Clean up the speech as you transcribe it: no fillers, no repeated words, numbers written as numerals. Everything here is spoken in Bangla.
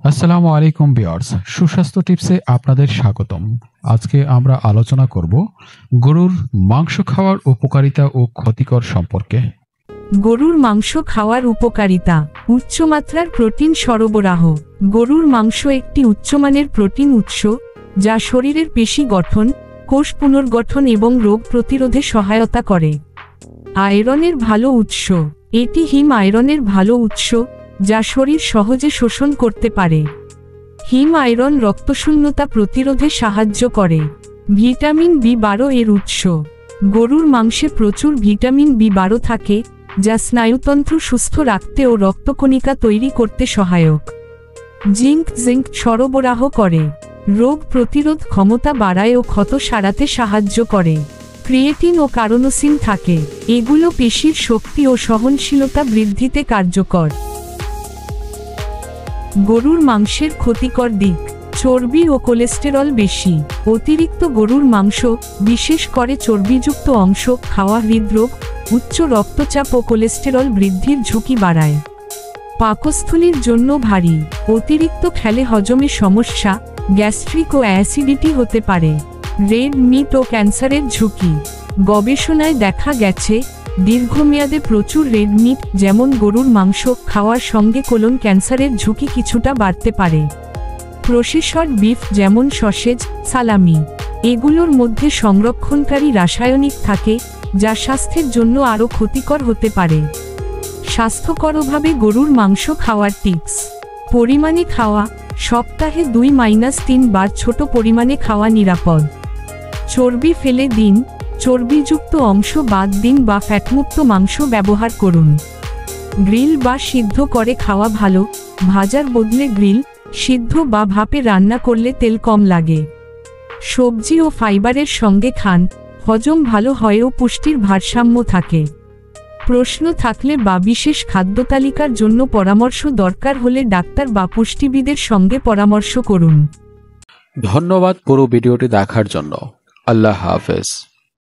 আসসালামু আলাইকুম ভিউয়ার্স, সুস্বাস্থ্য টিপসে আপনাদের স্বাগতম। আজকে আমরা আলোচনা করব গরুর মাংস খাওয়ার উপকারিতা ও ক্ষতিকর সম্পর্কে। গরুর মাংস খাওয়ার উপকারিতা। উচ্চমাত্রার প্রোটিন সরবরাহ। গরুর মাংস একটি উচ্চমানের প্রোটিন উৎস, যা শরীরের পেশি গঠন, কোষ পুনর্গঠন এবং রোগ প্রতিরোধে সহায়তা করে। আয়রনের ভালো উৎস। এটি হিম আয়রনের ভালো উৎস, যা শরীর সহজে শোষণ করতে পারে। হিম আয়রন রক্তশূন্যতা প্রতিরোধে সাহায্য করে। ভিটামিন বি12 এর উৎস। গরুর মাংসে প্রচুর ভিটামিন বি12 থাকে, যা স্নায়ুতন্ত্র সুস্থ রাখতে ও রক্তকণিকা তৈরি করতে সহায়ক। জিঙ্ক সরবরাহ করে, রোগ প্রতিরোধ ক্ষমতা বাড়ায় ও ক্ষত সারাতে সাহায্য করে। ক্রিয়েটিন ও কার্নোসিন থাকে, এগুলো পেশির শক্তি ও সহনশীলতা বৃদ্ধিতে কার্যকর। গরুর মাংসের ক্ষতিকর দিক। চর্বি ও কোলেস্টেরল বেশি। অতিরিক্ত গরুর মাংস, বিশেষ করে চর্বিযুক্ত অংশ, খাওয়া হৃদরোগ, উচ্চ রক্তচাপ ও কোলেস্টেরল বৃদ্ধির ঝুঁকি বাড়ায়। পাকস্থলীর জন্য ভারী। অতিরিক্ত খেলে হজমে সমস্যা, গ্যাস্ট্রিক ও অ্যাসিডিটি হতে পারে। রেড মিট ও ক্যান্সারের ঝুঁকি। গবেষণায় দেখা গেছে, দীর্ঘমেয়াদে প্রচুর রেড মিট, যেমন গরুর মাংস, খাওয়ার সঙ্গে কোলন ক্যান্সারের ঝুঁকি কিছুটা বাড়তে পারে। প্রসেসড বিফ, যেমন সসেজ, সালামি, এগুলোর মধ্যে সংরক্ষণকারী রাসায়নিক থাকে, যা স্বাস্থ্যের জন্য আরও ক্ষতিকর হতে পারে। স্বাস্থ্যকরভাবে গরুর মাংস খাওয়ার টিপস। পরিমাণে খাওয়া। সপ্তাহে 2-3 বার ছোট পরিমাণে খাওয়া নিরাপদ। চর্বি ফেলে দিন, চর্বিযুক্ত অংশ বাদ দিন বা ফ্যাটমুক্ত মাংস ব্যবহার করুন। গ্রিল বা সিদ্ধ করে খাওয়া ভালো, ভাজার বদলে গ্রিল, সিদ্ধ বা ভাপে রান্না করলে তেল কম লাগে। সবজি ও ফাইবারের সঙ্গে খান, হজম ভালো হয় ও পুষ্টির ভারসাম্য থাকে। প্রশ্ন থাকলে বা বিশেষ খাদ্যতালিকার জন্য পরামর্শ দরকার হলে ডাক্তার বা পুষ্টিবিদের সঙ্গে পরামর্শ করুন। ধন্যবাদ পুরো ভিডিওটি দেখার জন্য। আল্লাহ হাফেজ।